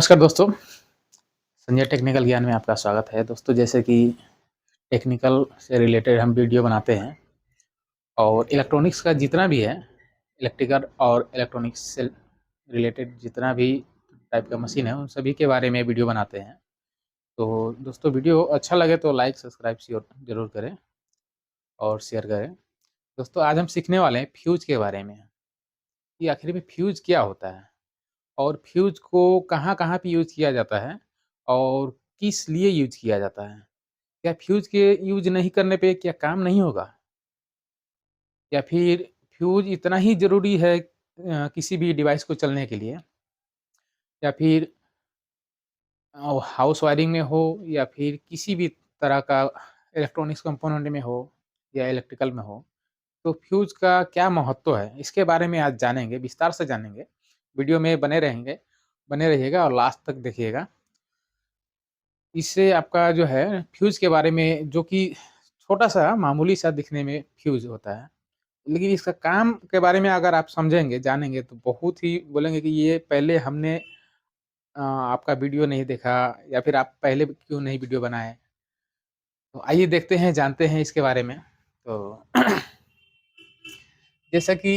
नमस्कार दोस्तों, संजय टेक्निकल ज्ञान में आपका स्वागत है। दोस्तों जैसे कि टेक्निकल से रिलेटेड हम वीडियो बनाते हैं और इलेक्ट्रॉनिक्स का जितना भी है, इलेक्ट्रिकल और इलेक्ट्रॉनिक्स से रिलेटेड जितना भी टाइप का मशीन है, उन सभी के बारे में वीडियो बनाते हैं। तो दोस्तों वीडियो अच्छा लगे तो लाइक, सब्सक्राइब ज़रूर करें और शेयर करें। दोस्तों आज हम सीखने वाले हैं फ्यूज़ के बारे में, कि आखिर में फ्यूज़ क्या होता है? और फ्यूज़ को कहाँ-कहाँ पे यूज़ किया जाता है और किस लिए यूज़ किया जाता है? क्या फ्यूज़ के यूज़ नहीं करने पे क्या काम नहीं होगा? या फिर फ्यूज़ इतना ही ज़रूरी है किसी भी डिवाइस को चलने के लिए? या फिर हाउस वायरिंग में हो या फिर किसी भी तरह का इलेक्ट्रॉनिक्स कंपोनेंट में हो या इलेक्ट्रिकल में हो, तो फ्यूज़ का क्या महत्व है? इसके बारे में आज जानेंगे, विस्तार से जानेंगे। वीडियो में बने रहिएगा और लास्ट तक देखिएगा। इससे आपका जो है फ्यूज़ के बारे में जो कि छोटा-सा मामूली-सा दिखने में फ्यूज़ होता है। लेकिन इसका काम के बारे में अगर आप समझेंगे, जानेंगे तो बहुत ही बोलेंगे कि ये पहले हमने आपका वीडियो नहीं देखा या फिर आप पहले क्यों नहीं वीडियो बनाए। तो आइए देखते हैं, जानते हैं इसके बारे में। तो जैसा कि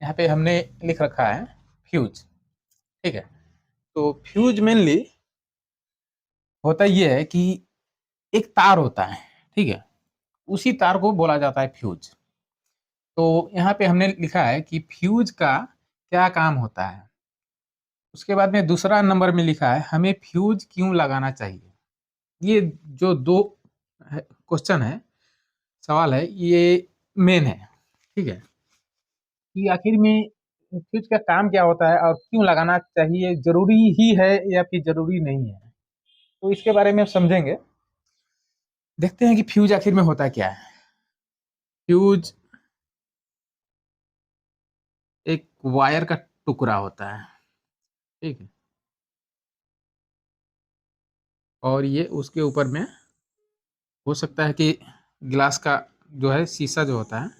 यहाँ पे हमने लिख रखा है फ्यूज़, ठीक है? तो फ्यूज़ मेनली होता ये है कि एक तार होता है, ठीक है? उसी तार को बोला जाता है फ्यूज़। तो यहाँ पे हमने लिखा है कि फ्यूज़ का क्या काम होता है? उसके बाद में दूसरा नंबर में लिखा है हमें फ्यूज़ क्यों लगाना चाहिए? ये जो 2 क्वेश्चन है, सवाल है, ये मेन है, ठीक है? कि आखिर में फ्यूज़ का काम क्या होता है और क्यों लगाना चाहिए? ज़रूरी ही है या फिर ज़रूरी नहीं है? तो इसके बारे में समझेंगे। देखते हैं कि फ्यूज़ आखिर में होता क्या है? फ्यूज़ एक वायर का टुकड़ा होता है, ठीक है? और ये उसके ऊपर में हो सकता है कि ग्लास का जो है शीशा जो होता है,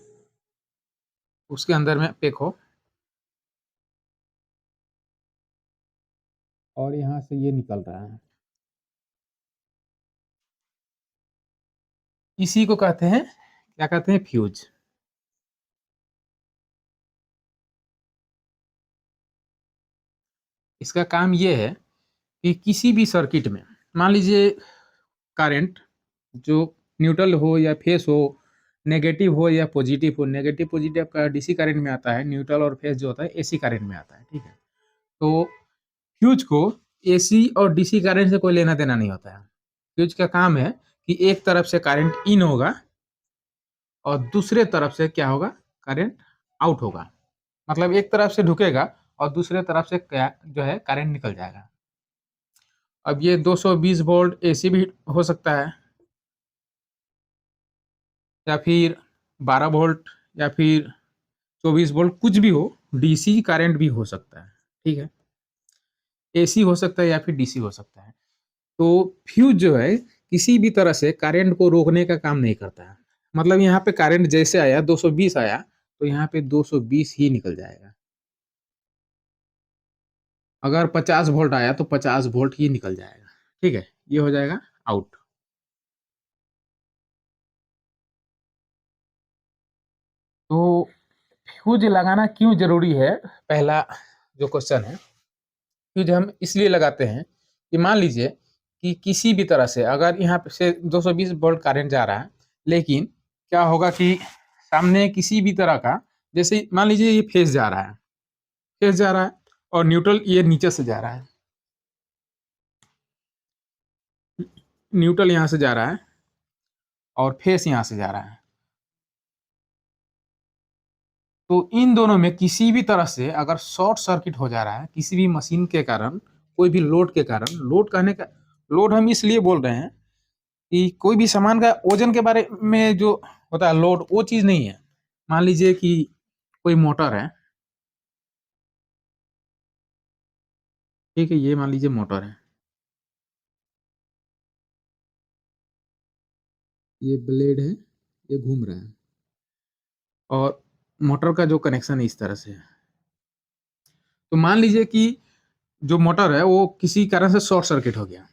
उसके अंदर में पैक हो और यहाँ से ये निकल रहा है। इसी को कहते हैं, क्या कहते हैं? फ्यूज़। इसका काम ये है कि किसी भी सर्किट में मान लीजिए करंट जो न्यूट्रल हो या फेस हो, नेगेटिव हो या पॉजिटिव हो, नेगेटिव पॉजिटिव आपका डीसी करंट में आता है, न्यूट्रल और फेस जो होता है एसी करंट में आता है, ठीक है? तो फ्यूज को एसी और डीसी करंट से कोई लेना देना नहीं होता है। फ्यूज का काम है कि एक तरफ से करंट इन होगा और दूसरे तरफ से क्या होगा? करंट आउट होगा। मतलब एक तरफ से ढुकेगा और दूसरे तरफ से क्या जो है करंट निकल जाएगा। अब ये 220 वोल्ट एसी भी हो सकता है या फिर 12 वोल्ट या फिर 24 वोल्ट कुछ भी हो, डीसी करंट भी हो सकता है, ठीक है? एसी हो सकता है या फिर डीसी हो सकता है। तो फ्यूज जो है किसी भी तरह से करंट को रोकने का काम नहीं करता है। मतलब यहाँ पे करंट जैसे आया 220 आया तो यहाँ पे 220 ही निकल जाएगा। अगर 50 वोल्ट आया तो 50 वोल्ट ही निकल जाएगा, ठीक है? ये हो जाएगा आउट। तो फ्यूज लगाना क्यों ज़रूरी है? पहला जो क्वेश्चन है, फ्यूज हम इसलिए लगाते हैं कि मान लीजिए कि किसी भी तरह से अगर यहाँ पे से 220 वोल्ट करंट जा रहा है, लेकिन क्या होगा कि सामने किसी भी तरह का जैसे मान लीजिए ये फेस जा रहा है और न्यूट्रल ये नीचे से जा रहा है। न्यूट्रल यहाँ से जा रहा है और फेस यहाँ से जा रहा है। तो इन दोनों में किसी भी तरह से अगर शॉर्ट सर्किट हो जा रहा है, किसी भी मशीन के कारण, कोई भी लोड के कारण, लोड कहने का लोड हम इसलिए बोल रहे हैं कि कोई भी सामान का वजन के बारे में जो होता है लोड, वो चीज़ नहीं है। मान लीजिए कि कोई मोटर है, ठीक है? ये मान लीजिए मोटर है। ये ब्लेड है, ये घूम रहा है और मोटर का जो कनेक्शन है इस तरह से है। तो मान लीजिए कि जो मोटर है वो किसी कारण से शॉर्ट सर्किट हो गया।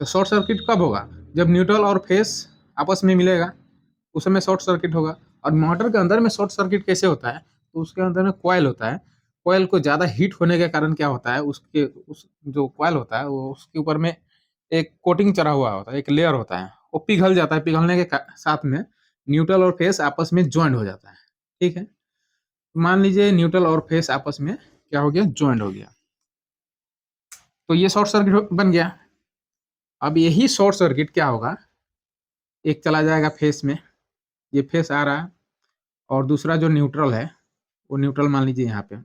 तो शॉर्ट सर्किट कब होगा? जब न्यूट्रल और फेस आपस में मिलेगा, उस समय शॉर्ट सर्किट होगा। और मोटर के अंदर में शॉर्ट सर्किट कैसे होता है? तो उसके अंदर में कॉइल होता है। कॉइल को ज़्यादा हीट होने के कारण क्या होता है, उसके उस जो कॉइल होता है वो उसके ऊपर में एक कोटिंग चढ़ा हुआ होता है, एक लेयर होता है, वो पिघल जाता है। पिघलने के साथ में न्यूट्रल और फेस आपस में ज्वाइंट हो जाता है। ठीक है, मान लीजिए न्यूट्रल और फेस आपस में क्या हो गया, ज्वाइंट हो गया, तो ये शॉर्ट सर्किट बन गया। अब यही शॉर्ट सर्किट क्या होगा, एक चला जाएगा फेस में, ये फेस आ रहा है, और दूसरा जो न्यूट्रल है वो न्यूट्रल मान लीजिए यहाँ पे,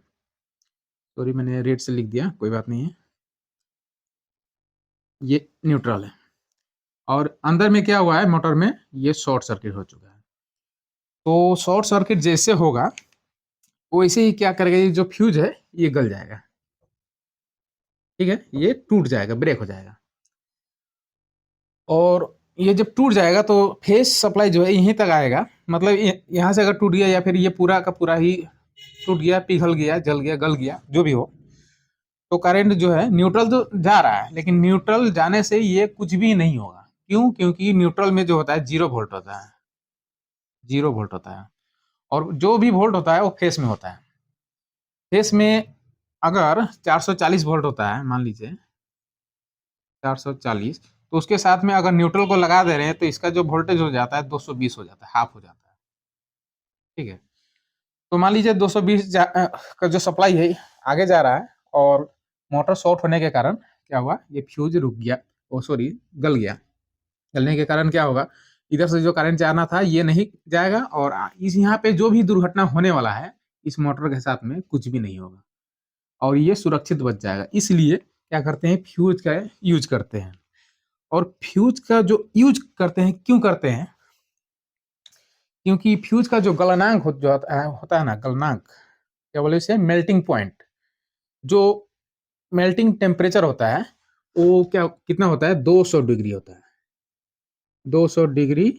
सॉरी मैंने रेड से लिख दिया, कोई बात नहीं है, ये न्यूट्रल है। और अंदर में क्या हुआ है, मोटर में ये शॉर्ट सर्किट हो चुका है। तो शॉर्ट सर्किट जैसे होगा वैसे ही क्या करेगा, ये जो फ्यूज है ये गल जाएगा। ठीक है, ये टूट जाएगा, ब्रेक हो जाएगा। और ये जब टूट जाएगा तो फेस सप्लाई जो है यहीं तक आएगा, मतलब यहाँ से अगर टूट गया या फिर ये पूरा का पूरा ही टूट गया, पिघल गया, जल गया, गल गया, जो भी हो, तो करंट जो है न्यूट्रल तो जा रहा है, लेकिन न्यूट्रल जाने से ये कुछ भी नहीं होगा। क्यों? क्योंकि न्यूट्रल में जो होता है 0 वोल्ट होता है, 0 वोल्ट होता है। और जो भी वोल्ट होता है वो फेस में होता है। फेस में अगर 440 वोल्ट होता है, मान लीजिए 440, तो उसके साथ में अगर न्यूट्रल को लगा दे रहे हैं तो इसका जो वोल्टेज हो जाता है 220 हो जाता है, हाफ हो जाता है। ठीक है, तो मान लीजिए 220 का जो सप्लाई है आगे जा रहा है, और मोटर शॉर्ट होने के कारण क्या हुआ, ये फ्यूज रुक गया, ओ सॉरी गल गया। गलने के कारण क्या होगा, इधर से जो करंट जाना था ये नहीं जाएगा, और इस यहाँ पे जो भी दुर्घटना होने वाला है इस मोटर के साथ में कुछ भी नहीं होगा, और ये सुरक्षित बच जाएगा। इसलिए क्या करते हैं, फ्यूज का यूज करते हैं। और फ्यूज का जो यूज करते हैं, क्यों करते हैं? क्योंकि फ्यूज का जो गलनांक जो होता है ना, गलनांक क्या बोले इसे, मेल्टिंग पॉइंट, जो मेल्टिंग टेम्परेचर होता है वो क्या कितना होता है, 200 डिग्री होता है। 200 डिग्री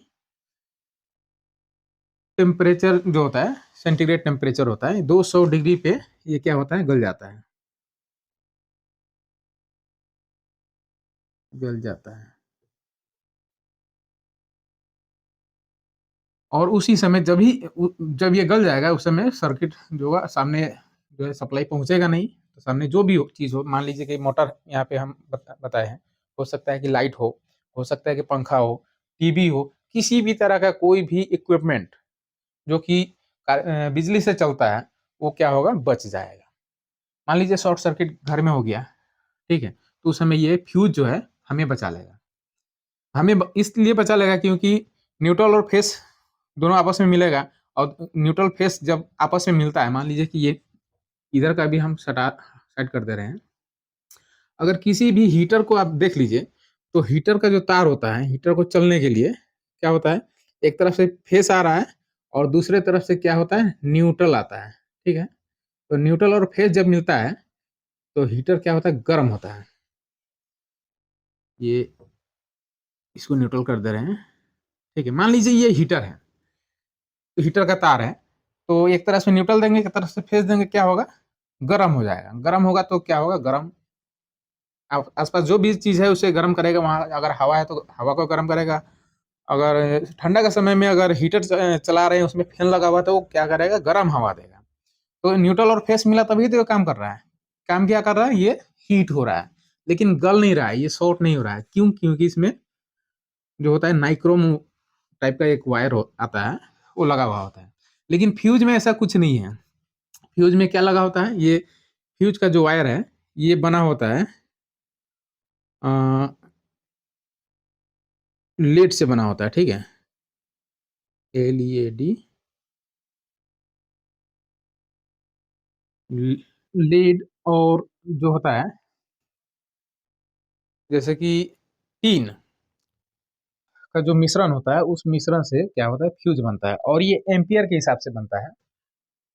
टेम्परेचर जो होता है, सेंटीग्रेड टेम्परेचर होता है, 200 डिग्री पे ये क्या होता है, गल जाता है, गल जाता है। और उसी समय जब ये गल जाएगा उस समय सर्किट जो होगा सामने जो है सप्लाई पहुंचेगा नहीं। तो सामने जो भी चीज हो, मान लीजिए कि मोटर यहाँ पे हम बताए हैं, हो सकता है कि लाइट हो सकता है कि पंखा हो, टीवी हो, किसी भी तरह का कोई भी इक्विपमेंट जो कि बिजली से चलता है वो क्या होगा, बच जाएगा। मान लीजिए शॉर्ट सर्किट घर में हो गया, ठीक है, तो उस समय ये फ्यूज जो है हमें बचा लेगा। हमें इसलिए बचा लेगा क्योंकि न्यूट्रल और फेस दोनों आपस में मिलेगा, और न्यूट्रल फेस जब आपस में मिलता है, मान लीजिए कि ये इधर का भी हम सेट कर दे रहे हैं। अगर किसी भी हीटर को आप देख लीजिए, तो हीटर का जो तार होता है, हीटर को चलने के लिए क्या होता है, एक तरफ से फेस आ रहा है और दूसरे तरफ से क्या होता है, न्यूट्रल आता है। ठीक है, तो न्यूट्रल और फेस जब मिलता है तो हीटर क्या होता है, गर्म होता है। ये इसको न्यूट्रल कर दे रहे हैं। ठीक है, मान लीजिए ये हीटर है, तो हीटर का तार है, तो एक तरफ से न्यूट्रल देंगे, एक तरफ से फेस देंगे, क्या होगा, गर्म हो जाएगा। गर्म होगा तो क्या होगा, गर्म आसपास जो भी चीज है उसे गर्म करेगा। वहां अगर हवा है तो हवा को गर्म करेगा। अगर ठंडा का समय में अगर हीटर चला रहे हैं, उसमें फैन लगा हुआ है, तो वो क्या करेगा, गर्म हवा देगा। तो न्यूट्रल और फेस मिला तभी तो ये काम कर रहा है। काम क्या कर रहा है, ये हीट हो रहा है, लेकिन गल नहीं रहा है, ये शॉर्ट नहीं हो रहा है। क्यों? क्योंकि इसमें जो होता है नाइक्रोम टाइप का एक वायर आता है, वो लगा हुआ होता है। लेकिन फ्यूज में ऐसा कुछ नहीं है। फ्यूज में क्या लगा होता है, ये फ्यूज का जो वायर है ये बना होता है लेड से बना होता है। ठीक है, LED, लीड, और जो होता है जैसे कि टीन का जो मिश्रण होता है, उस मिश्रण से क्या होता है, फ्यूज बनता है, और ये एम्पियर के हिसाब से बनता है।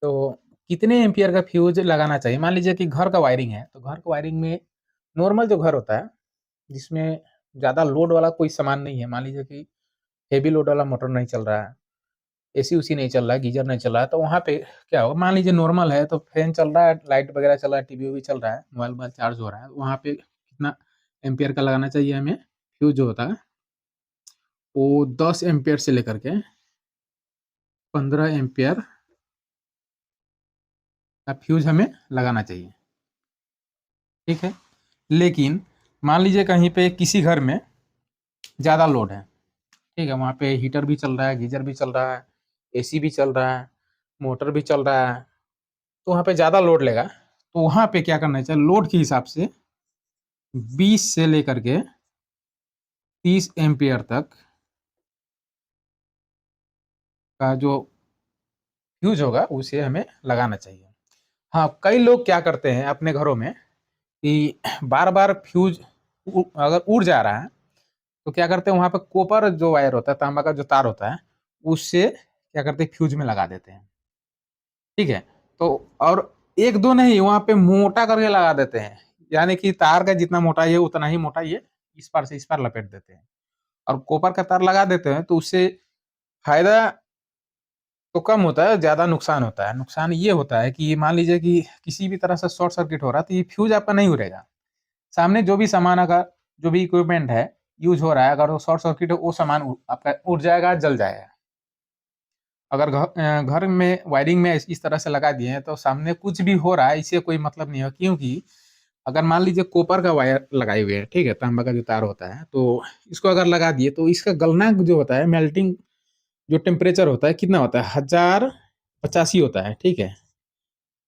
तो कितने एम्पियर का फ्यूज लगाना चाहिए, मान लीजिए कि घर का वायरिंग है, तो घर का वायरिंग में नॉर्मल जो घर होता है जिसमें ज़्यादा लोड वाला कोई सामान नहीं है, मान लीजिए कि हेवी लोड वाला मोटर नहीं चल रहा है, एसी उसी नहीं चल रहा है, गीजर नहीं चल रहा है, तो वहाँ पे क्या होगा, मान लीजिए नॉर्मल है तो फैन चल रहा है, लाइट वगैरह चल रहा है, टीवी भी चल रहा है, मोबाइल मोबाइल चार्ज हो रहा है, वहाँ पे कितना एम्पियर का लगाना चाहिए हमें, फ्यूज जो होता है वो 10 एम्पियर से लेकर के 15 एम्पियर का फ्यूज हमें लगाना चाहिए, ठीक है। लेकिन मान लीजिए कहीं पे किसी घर में ज़्यादा लोड है, ठीक है, वहाँ पे हीटर भी चल रहा है, गीजर भी चल रहा है, एसी भी चल रहा है, मोटर भी चल रहा है, तो वहाँ पे ज़्यादा लोड लेगा, तो वहाँ पे क्या करना चाहिए, लोड के हिसाब से 20 से लेकर के 30 एम्पियर तक का जो फ्यूज होगा उसे हमें लगाना चाहिए। हाँ, कई लोग क्या करते हैं अपने घरों में कि बार बार फ्यूज अगर उड़ जा रहा है तो क्या करते हैं, वहाँ पे कॉपर जो वायर होता है, तांबा का जो तार होता है, उससे क्या करते हैं, फ्यूज में लगा देते हैं, ठीक है। तो और एक दो नहीं, वहाँ पे मोटा करके लगा देते हैं, यानी कि तार का जितना मोटा है उतना ही मोटा ये इस पार से इस पार लपेट देते हैं, और कॉपर का तार लगा देते हैं, तो उससे फायदा तो कम होता है, ज्यादा नुकसान होता है। नुकसान ये होता है कि मान लीजिए कि किसी भी तरह से शॉर्ट सर्किट हो रहा है तो ये फ्यूज आपका नहीं उड़ेगा, सामने जो भी सामान, अगर जो भी इक्विपमेंट है यूज हो रहा है, अगर वो शॉर्ट सर्किट हो, वो सामान आपका उड़ जाएगा, जल जाएगा। अगर घर में वायरिंग में इस तरह से लगा दिए हैं तो सामने कुछ भी हो रहा है इससे कोई मतलब नहीं है, क्योंकि अगर मान लीजिए कॉपर का वायर लगाए हुए हैं, ठीक है, तांबा का जो तार होता है, तो इसको अगर लगा दिए तो इसका गलना जो होता है, मेल्टिंग जो टेम्परेचर होता है कितना होता है, 1085 होता है, ठीक है,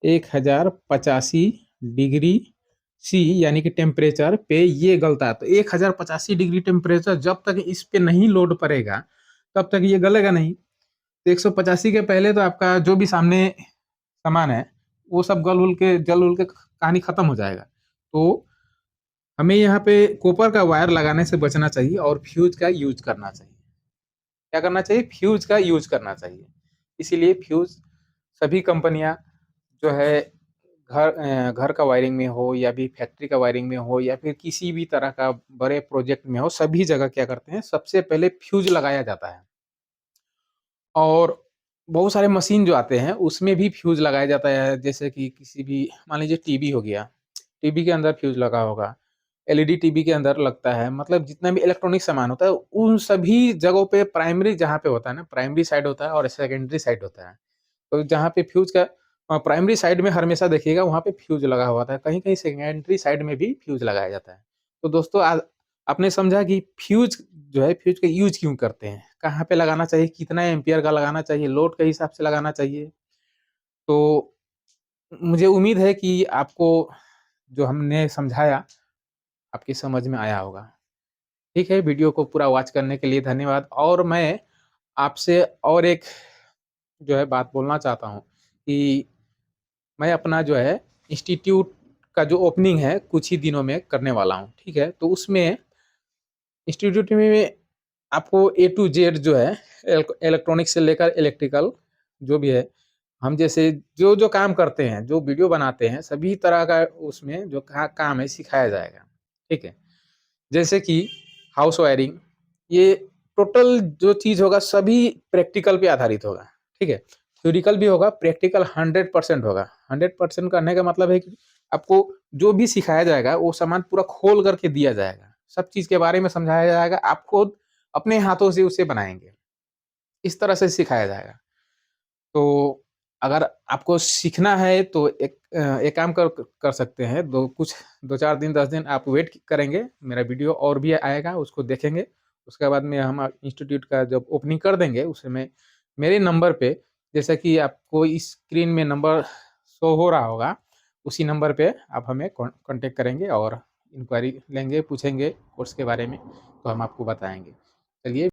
1085 डिग्री सी, यानी कि टेम्परेचर पे ये गलता है। तो 1085 डिग्री टेम्परेचर जब तक इस पे नहीं लोड पड़ेगा तब तक ये गलेगा नहीं। तो 185 के पहले तो आपका जो भी सामने सामान है वो सब जल उल के कहानी खत्म हो जाएगा। तो हमें यहाँ पे कॉपर का वायर लगाने से बचना चाहिए और फ्यूज का यूज करना चाहिए। क्या करना चाहिए, फ्यूज का यूज करना चाहिए। इसीलिए फ्यूज सभी कंपनियां जो है घर का वायरिंग में हो या भी फैक्ट्री का वायरिंग में हो या फिर किसी भी तरह का बड़े प्रोजेक्ट में हो, सभी जगह क्या करते हैं, सबसे पहले फ्यूज लगाया जाता है। और बहुत सारे मशीन जो आते हैं उसमें भी फ्यूज लगाया जाता है, जैसे कि किसी भी मान लीजिए टीवी हो गया, टीवी के अंदर फ्यूज लगा होगा, एलईडी टीवी के अंदर लगता है, मतलब जितना भी इलेक्ट्रॉनिक सामान होता है उन सभी जगहों पे प्राइमरी जहाँ पे होता है ना, प्राइमरी साइड होता है और सेकेंडरी साइड होता है। तो जहाँ पे फ्यूज का प्राइमरी साइड में हमेशा देखिएगा वहाँ पे फ्यूज लगा हुआ था, कहीं कहीं सेकेंडरी साइड में भी फ्यूज लगाया जाता है। तो दोस्तों आज आपने समझा कि फ्यूज जो है, फ्यूज का यूज क्यों करते हैं, कहाँ पे लगाना चाहिए, कितना एम्पियर का लगाना चाहिए, लोड के हिसाब से लगाना चाहिए। तो मुझे उम्मीद है कि आपको जो हमने समझाया आपकी समझ में आया होगा। ठीक है, वीडियो को पूरा वॉच करने के लिए धन्यवाद। और मैं आपसे और एक जो है बात बोलना चाहता हूँ कि मैं अपना जो है इंस्टीट्यूट का जो ओपनिंग है कुछ ही दिनों में करने वाला हूँ, ठीक है। तो उसमें इंस्टीट्यूट में आपको ए टू जेड जो है, इलेक्ट्रॉनिक से लेकर इलेक्ट्रिकल जो भी है, हम जैसे जो जो काम करते हैं, जो वीडियो बनाते हैं, सभी तरह का उसमें जो काम है सिखाया जाएगा, ठीक है। जैसे कि हाउस वायरिंग, ये टोटल जो चीज़ होगा सभी प्रैक्टिकल पे आधारित होगा, ठीक है। थ्योरिकल भी होगा, प्रैक्टिकल 100% होगा। 100% करने का मतलब है कि आपको जो भी सिखाया जाएगा वो सामान पूरा खोल करके दिया जाएगा, सब चीज़ के बारे में समझाया जाएगा, आप खुद अपने हाथों से उसे बनाएंगे, इस तरह से सिखाया जाएगा। तो अगर आपको सीखना है तो एक काम कर सकते हैं, 2-4 दिन 10 दिन आप वेट करेंगे, मेरा वीडियो और भी आएगा उसको देखेंगे। उसके बाद में हम इंस्टीट्यूट का जब ओपनिंग कर देंगे उस समय मेरे नंबर पे, जैसा कि आपको इस स्क्रीन में नंबर शो हो रहा होगा, उसी नंबर पे आप हमें कांटेक्ट करेंगे और इंक्वायरी लेंगे, पूछेंगे कोर्स के बारे में, तो हम आपको बताएंगे। चलिए।